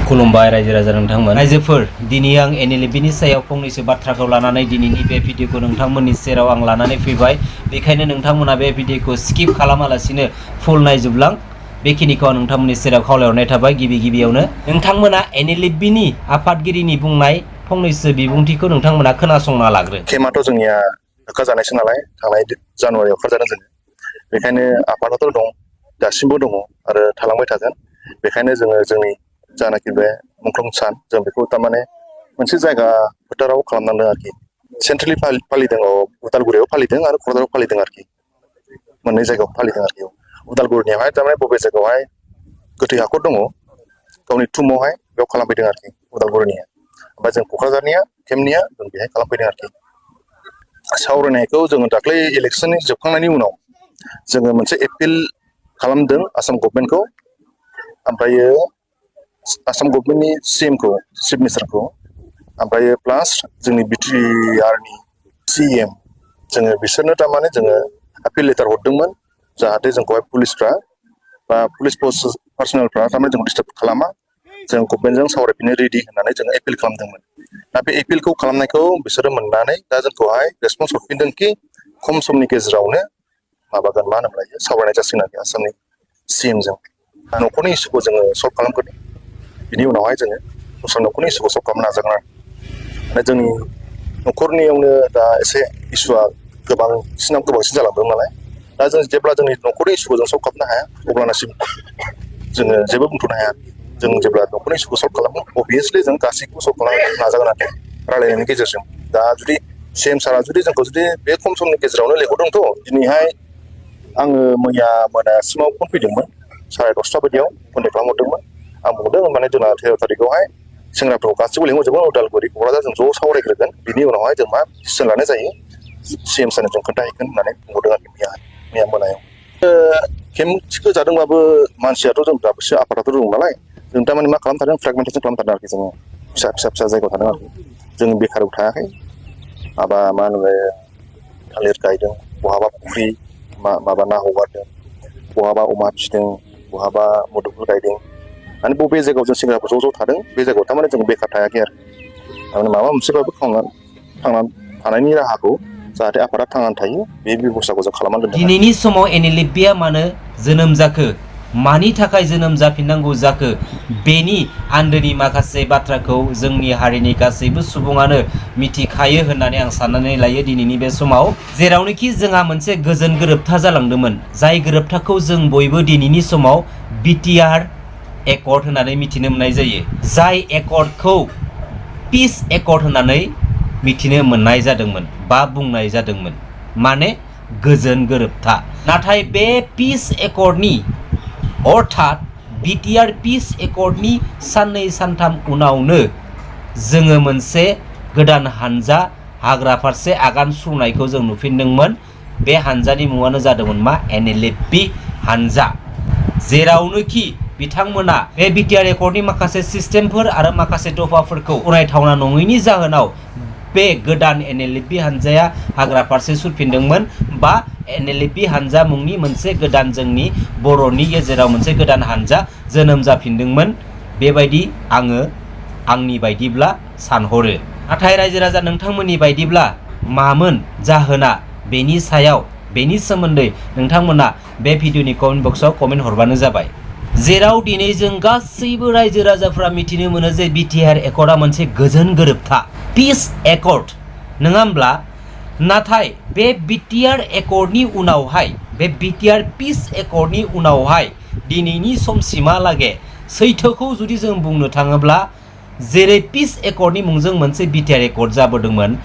खुलुमबाय रायजो राजा नोंथांमोन रायजोफोर दिनै आं NLBनि सायाव फंनैसो बाथ्राखौ लानानै दिनैनि बे भिडिअखौ नोंथांमोननि सेराव आं लानानै फैबाय बेखायनो नोंथांमोना बे भिडिअखौ स्किप खालामालासिनो फुल नायजोबलां बेखिनिखौ आं नोंथांमोननि सेराव खावलायहरनाय थाबाय गिबियावनो नोंथांमोना NLBनि आफादगिरिनि बुंनाय फंनैसो बिबुंथिखौ नोंथांमोना खोनासंना लाग्रो केमाथ' जोंनिया होखाजानायसो नालाय थांनाय जानुवारियाव होखाजादों जोङो बेखायनो आफादाथ' दं दासिमबो दङ आरो थालांबाय थागोन बेखायनो जोङो जोंनि जानाखि बे मुंख्लं सान जों बेखौ थारमाने मोनसे जायगा फोथाराव खालामनांदों आरोखि सेन्ट्रेलि फालिदों उदालगुरियाव फालिदों आरो क'क्राझाराव फालिदों आरोखि मोननै जायगायाव फालिदों आरोखि उदालगुरिनियावहाय थारमाने बबे जायगायावहाय गोथै हाखर दङ गावनि थुमावहाय बेयाव खालामफैदों आरोखि उदालगुरिनिया ओमफ्राय जों क'क्राझारनिया केम्पनिया जों बेहाय खालामफैदों आरोखि सावरायनायखौ जोङो दाख्लै इलेक्सननि जोबखांनायनि उनाव जोङो मोनसे एपिल खालामदों आसाम गभर्नमेन्टखौ ओमफ्रायो आसाम गभर्नमेन्टनि CMखौ चिफ मिनिस्टारखौ ओमफ्रायो प्लास जोंनि BTRनि CM जोङो बिसोरनो थारमाने जोङो आपिल लेटार हरदोंमोन जाहाथे जोंखौहाय पुलिसफ्रा बा पुलिस पार्सनेलफ्रा थारमाने जोंखौ डिस्टार्ब खालामा जों गभर्नमेन्टजों सावरायफिननो रेडि होननानै जोङो एपिल खालामदोंमोन दा बे एपिलखौ खालामनायखौ बिसोरो मोननानै दा जोंखौहाय रेसपन्स हरफिनदोंखि खम समनि गेजेरावनो माबागोन मा होनोमोनलाय सावरायनाय जासिगोन आरोखि आसामनि CMजों न'खरनि इसुखौ जोङो सल्भ खालामगोन बिनि उनावहाय जोङो दस्रा न'खरनि इसुखौ सल्भ खालामनो नाजागोन आरो माने जोंनि न'खरनियावनो दा एसे इसुआ गोबांसिन जालांदों नालाय दा जों जेब्ला जोंनि न'खरनि इसुखौ जों सल्भ खालामनो हाया अब्लानासिम जोङो जेबो बुंथ'नो हाया जों जेब्ला न'खरनि इसुखौ सल्भ खालामो अभियासलि जों गासैखौबो सल्भ खालामनो नाजागोन आरो रायलायनायनि गेजेरजों दा जुदि CM सारा जुदि जोंखौ जुदि बे खम समनि गेजेरावनो लेंहरदोंथ' दिनैहाय आङो मैया मोनासिमाव फन फैदोंमोन 10:30 बायदियाव कन्टेक्ट खालामहरदोंमोन आं बुंदों माने जोंना 13 तारिखआवहाय सेंग्राफोरखौ गासिबो लेंहरजोबगोन उदालगुरि क'क्राझार जों ज' सावरायग्रोगोन बिनि उनावहाय जों मा डिसिसन लानाय जायो CM सारनो जों खोन्थाहैगोन होननानै बुंहरदों आरोखि मैया मोनायाव केम्पखौ जादोंबाबो मानसियाथ' जों दाबोसो आफादाथ' दं नालाय जों थारमाने मा खालामथारदों फ्रेगमेन्टेसन खालामथारदों आरोखि जोङो फिसा जायगायाव थादों आरोखि जों बेखाराव थायाखै माबा मा होनो थालिर गायदों बहाबा फुख्रि माबा ना हगारदों बहाबा अमा फिसिदों बहाबा मुदुफुल गायदों माने बबे जायगायाव जों सेंग्राफोर ज' थादों बे जायगायाव थारमाने जों बेखार थायाखै आरो थारमाने माबा मोनसेबाबो थांनानै थानायनि राहाखौ जाहाथे आफादा थांनानै थायो बे बेबस्थाखौ जों खालामनानै दोनदों दिनैनि समाव NLBआ मानो जोनोम जाखो मानि थाखाय जोनोम जाफिननांगौ जाखो बेनि आन्दोनि माखासे बाथ्राखौ जोंनि हारिनि गासैबो सुबुङानो मिथिखायो होननानै आं साननानै लायो दिनैनि बे समाव जेरावनोखि जोंहा मोनसे गोजोन गोरोबथा जालांदोंमोन जाय गोरोबथाखौ जों बयबो दिनैनि समाव BTR एकर्ड होननानै मिथिनो मोननाय जायो जाय एकर्डखौ पिस एकर्ड होननानै मिथिनो मोननाय जादोंमोन बा बुंनाय जादोंमोन माने गोजोन गोरोबथा नाथाय बे पिस एकर्डनि अर्थात BTR पिस एकर्डनि साननै सानथाम उनावनो जोङो मोनसे गोदान हानजा हाग्रा फारसे आगान सुरनायखौ जों नुफिनदोंमोन बे हानजानि मुङानो जादोंमोन मा NLB हानजा जेरावनोखि बिथांमोना बे BTR एकर्डनि माखासे सिस्टेमफोर आरो माखासे दफाफोरखौ गनायथावना नङैनि जाहोनाव बे गोदान NLB हानजाया हाग्रा फारसे सुरफिनदोंमोन बा NLB हानजा मुंनि मोनसे गोदान जोंनि बर'नि गेजेराव मोनसे गोदान हानजा जोनोम जाफिनदोंमोन बेबायदि आङो आंनि बायदिब्ला सानहरो नाथाय रायजो राजा नोंथांमोननि बायदिब्ला मामोन जाहोना बेनि सोमोन्दै नोंथांमोना बे भिडिअनि कमेन्ट बक्सआव कमेन्ट हरबानो जाबाय जेराव दिनै जों गासैबो रायजो राजाफ्रा मिथिनो मोनो जे BTR एकर्डआ मोनसे गोजोन गोरोबथा पिस एकर्ड नङा होमब्ला नाथाय बे BTR एकर्डनि उनावहाय बे BTR पिस एकर्डनि उनावहाय दिनैनि समसिमहालागै सैथोखौ जुदि जों बुंनो थाङोब्ला जेरै पिस एकर्डनि मुंजों मोनसे BTR एकर्ड जाबोदोंमोन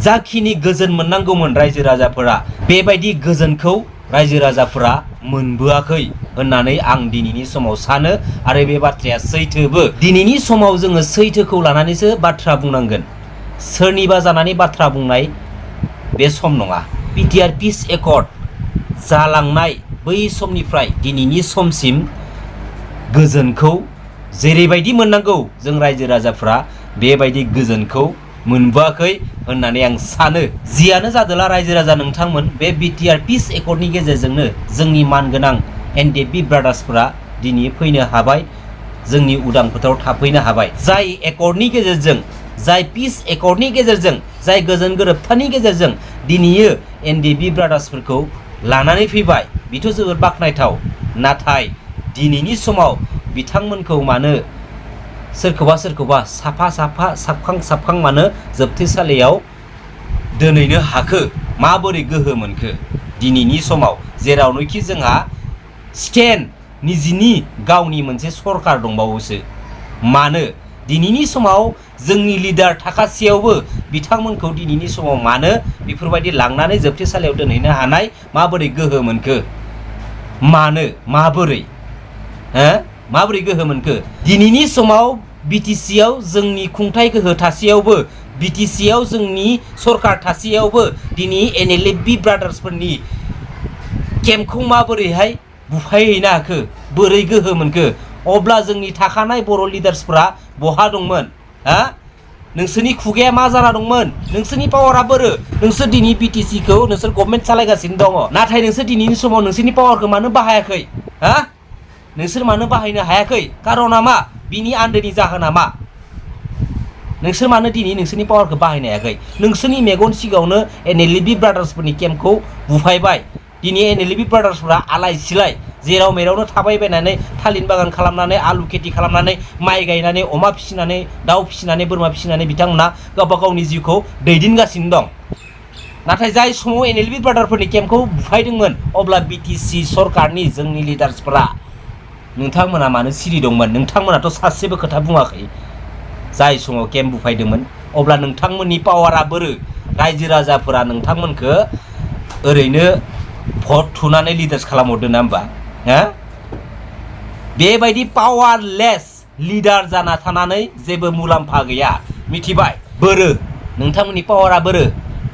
जाखिनि गोजोन मोननांगौमोन रायजो राजाफोरा बेबायदि गोजोनखौ रायजो राजाफोरा मोनबोआखै होननानै आं दिनैनि समाव सानो आरो बे बाथ्राया सैथोबो दिनैनि समाव जोङो सैथोखौ लानानैसो बाथ्रा बुंनांगोन सोरनिबा जानानै बाथ्रा बुंनाय बे सम नङा BTR पिस एकर्ड जालांनाय बै समनिफ्राय दिनैनि समसिम गोजोनखौ जेरैबायदि मोननांगौ जों रायजो राजाफ्रा बेबायदि गोजोनखौ मोनबोआखै होननानै आं सानो जियानो जादोला रायजो राजा नोंथांमोन बे BTR पिस एकर्डनि गेजेरजोंनो जोंनि मानगोनां NDB ब्रादार्सफोरा दिनै फैनो हाबाय जोंनि उदां फोथाराव थाफैनो हाबाय जाय एकर्डनि गेजेरजों जाय पिस एकर्डनि गेजेरजों जाय गोजोन गोरोबथानि गेजेरजों दिनैयो NDB ब्रादार्सफोरखौ लानानै फैबाय बेथ' जोबोद बाख्नायथाव नाथाय दिनैनि समाव बिथांमोनखौ मानो सोरखौबा साबखां मानो जोबथेसालियाव दोनैनो हाखो माबोरै गोहो मोनखो दिनैनि समाव जेरावनोखि जोंहा स्टेन्ड निजिनि गावनि मोनसे सरकार दंबावोसो मानो दिनैनि समाव जोंनि लिडार थाखासेयावबो बिथांमोनखौ दिनैनि समाव मानो बेफोरबायदि लांनानै जोबथेसालियाव दोनहैनो हानाय माबोरै गोहो मोनखो मानो माबोरै गोहो मोनखो दिनैनि समाव BTC आव जोंनि खुंथाय गोहो थासेयावबो BTC आव जोंनि सरकार थासेयावबो दिनै NLFB ब्रादार्सफोरनि केम्पखौ माबोरैहाय बुफायहैनो हाखो बोरै गोहो मोनखो अब्ला जोंनि थाखानाय बर' लिडार्सफोरा बहा दंमोन नोंसोरनि खुगाया मा जाना दंमोन नोंसोरनि पावारा बोरो नोंसोर दिनै BTC खौ नोंसोर गभर्नमेन्ट सालायगासिनो दङ नाथाय नोंसोर दिनैनि समाव नोंसोरनि पावारखौ मानो बाहायाखै नोंसोर मानो बाहायनो हायाखै कारना मा बिनि आन्दोनि जाहोना मा नोंसोर मानो दिनै नोंसोरनि पावारखौ बाहायनो हायाखै नोंसोरनि मेगन सिगाङावनो NLFB ब्रादार्सफोरनि केम्पखौ बुफायबाय दिनै NLFB ब्रादार्सफोरा आलाय सिलाय जेराव मेरावनो थाबायबायनानै थालिर बागान खालामनानै आलु खेथि खालामनानै माइ गायनानै अमा फिसिनानै दाउ फिसिनानै बोरमा फिसिनानै बिथांमोना गावबा गावनि जिउखौ दैदेनगासिनो दं नाथाय जाय समाव NLFB ब्रादार्सफोरनि केम्पखौ बुफायदोंमोन अब्ला BTC सरकारनि जोंनि लिडार्सफोरा नोंथांमोना मानो सिरि दंमोन नोंथांमोनाथ' सासेबो खोथा बुङाखै जाय समाव केम्प बुफायदोंमोन अब्ला नोंथांमोननि पावारा बोरो रायजो राजाफोरा नोंथांमोनखौ ओरैनो भट थुनानै लिडार्स खालामहरदों ना होमबा बेबायदि पावारलेस लिडार जाना थानानै जेबो मुलाम्फा गैया मिथिबाय बोरो नोंथांमोननि पावारा बोरो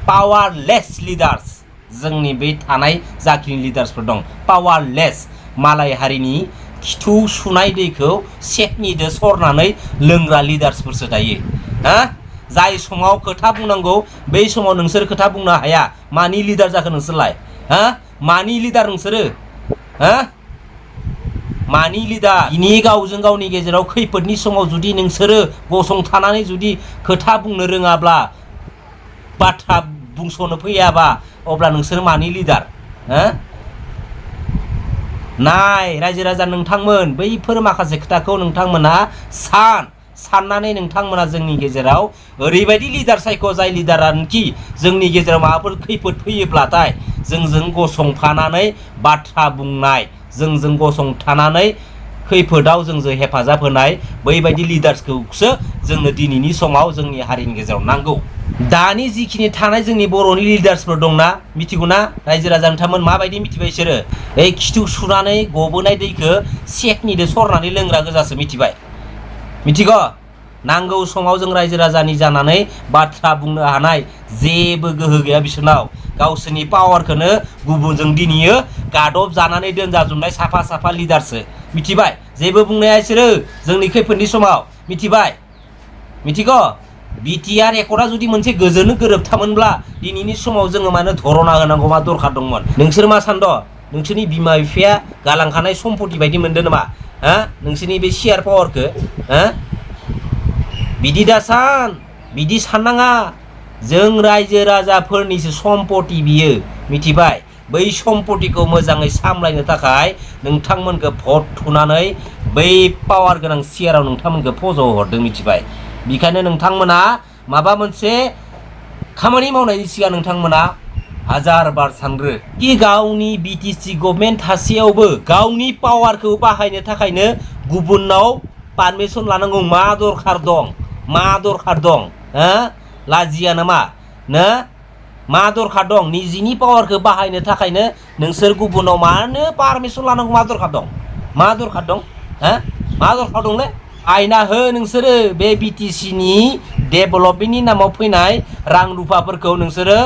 पावारलेस लिडार्स जोंनि बे थानाय जाखिनि लिडार्सफोर दं पावारलेस मालाय हारिनि खिथु सुनाय दैखौ सेकनिदो सरनानै लोंग्रा लिडार्सफोरसो दायो जाय समाव खोथा बुंनांगौ बै समाव नोंसोर खोथा बुंनो हाया मानि लिडार जाखो नोंसोरलाय मानि लिडार नोंसोरो मानि लिडार इनि गावजों गावनि गेजेराव खैफोदनि समाव जुदि नोंसोरो गसंथानानै जुदि खोथा बुंनो रोङाब्ला बाथ्रा बुंस'नो फैयाबा अब्ला नोंसोर मानि लिडार नाय रायजो राजा नोंथांमोन बैफोर माखासे खोथाखौ नोंथांमोना साननानै नोंथांमोना जोंनि गेजेराव ओरैबायदि लिडार सायख' जाय लिडारानोखि जोंनि गेजेराव माबाफोर खैफोद फैयोब्लाथाय जोंजों गसंफानानै बाथ्रा बुंनाय जोंजों गसंथानानै खैफोदाव जोंजों हेफाजाब होनाय बैबायदि लिडार्सखौसो जोंनो दिनैनि समाव जोंनि हारिनि गेजेराव नांगौ दानि जिखिनि थानाय जोंनि बर'नि लिडार्सफोर दंना मिथिगौ ना रायजो राजा नोंथांमोन माबायदि मिथिबाय बिसोरो खिथु सुनानै गबोनाय दैखौ सेकनिदो सरनानै लोंग्रा गोजासो मिथिबाय मिथिगौ नांगौ समाव जों रायजो राजानि जानानै बाथ्रा बुंनो हानाय जेबो गोहो गैया बिसोरनाव गावसोरनि पावारखौनो गुबुनजों दिनैयो गादब जानानै दोनजाजोबनाय साफा लिडारसो मिथिबाय जेबो बुंनाया बिसोरो जोंनि खैफोदनि समाव मिथिबाय मिथिगौ BTR रेकर्डआ जुदि मोनसे गोजोन गोरोबथामोनब्ला दिनैनि समाव जोङो मानो धरना होनांगौ मा दरखार दंमोन नोंसोर मा सानद नोंसोरनि बिमा बिफाया गालांखानाय सम्पति बायदि मोनदों नामा नोंसोरनि बे शेयार पावारखौ बिदि दासान बिदि साननाङा जों रायजो राजाफोरनिसो सम्पति बियो मिथिबाय बै सम्पतिखौ मोजाङै सामलायनो थाखाय नोंथांमोनखौ भट थुनानै बै पावार गोनां शेयाराव नोंथांमोनखौ फज'हरदों मिथिबाय बेखायनो नोंथांमोना माबा मोनसे खामानि मावनायनि सिगां नोंथांमोना हाजार बार सानग्रो कि गावनि BTC गभर्नमेन्ट थासेयावबो गावनि पावारखौ बाहायनो थाखायनो गुबुनाव पारमिसन लानांगौ मा दरखार दं लाजिया नामा मा दरखार दं निजिनि पावारखौ बाहायनो थाखायनो नोंसोर गुबुनाव मानो पारमिसन लानांगौ मा दरखार दं मा दरखार दंलै आयना हो नोंसोरो बे BTC नि डेभेलपमेन्टनि नामाव फैनाय रां रुफाफोरखौ नोंसोरो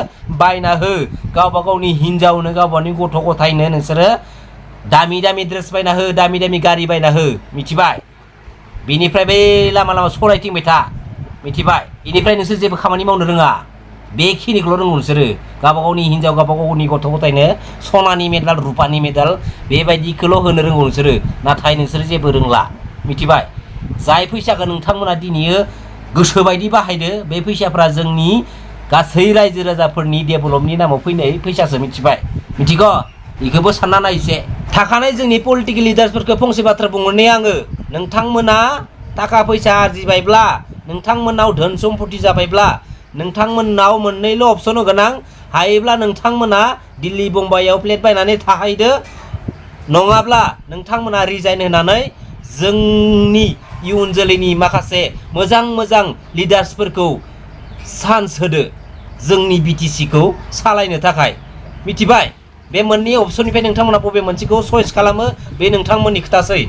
बायना हो गावबा गावनि हिनजावनो गावबानि गथ' गथायनो नोंसोरो दामि ड्रेस बायना हो दामि गारि बायना हो मिथिबाय बेनिफ्राय बै लामा सलायथिंबाय था मिथिबाय बेनिफ्राय नोंसोर जेबो खामानि मावनो रोङा बेखिनिखौल' रोंगौ नोंसोरो गावबा गावनि हिनजाव गावबा गावनि गथ' गथायनो सनानि मेडेल रुपानि मेडेल बेबायदिखौल' होनो रोंगौ नोंसोरो नाथाय नोंसोर जेबो रोंला मिथिबाय जाय फैसाखौ नोंथांमोना दिनैयो गोसोबायदि बाहायदो बे फैसाफ्रा जोंनि गासै रायजो राजाफोरनि डेभेलपनि नामाव फैनाय फैसासो मिथिबाय मिथिगौ बेखौबो सानना नाय एसे थाखानाय जोंनि पलिटिकेल लिडार्सफोरखौ फंसे बाथ्रा बुंहरनाय आङो नोंथांमोना थाखा फैसा आरजिबायब्ला नोंथांमोनाव धोन सम्पति जाबायब्ला नोंथांमोनाव मोननैल' अपसन गोनां हायोब्ला नोंथांमोना दिल्ली बम्बाइआव फ्लेट बायनानै थाहैदो नङाब्ला नोंथांमोना रिजाइन होनानै जोंनि इयुन जोलैनि माखासे मोजां मोजां लिडार्सफोरखौ चान्स होदो जोंनि बिटिसिखौ सालायनो थाखाय मिथिबाय बे मोननै अपसननिफ्राय नोंथांमोना बबे मोनसेखौ चयस खालामो बे नोंथांमोननि खोथासै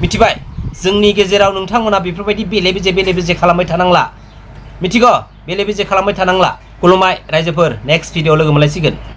मिथिबाय जोंनि गेजेराव नोंथांमोना बेफोरबायदि बेले बेजे खालामबाय थानांला मिथिगौ बेले बेजे खालामबाय थानांला खुलुमबाय रायजोफोर नेक्स्ट भिडिअ लोगो मोनलायसिगोन